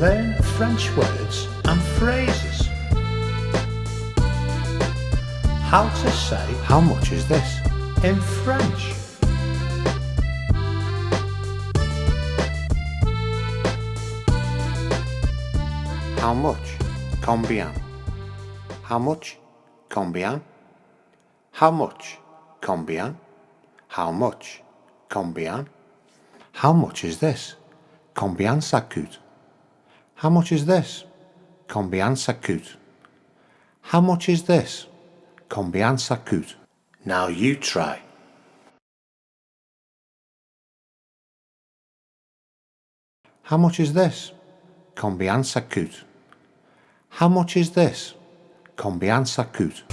Learn French words and phrases. How to say How much is this? in French. How much? Combien? How much? Combien? How much? Combien? How much? Combien? How much is this? Combien ça coûte? How much is this? Combien ça coûte? How much is this? Combien ça coûte? Now you try. How much is this? Combien ça coûte? How much is this? Combien ça coûte?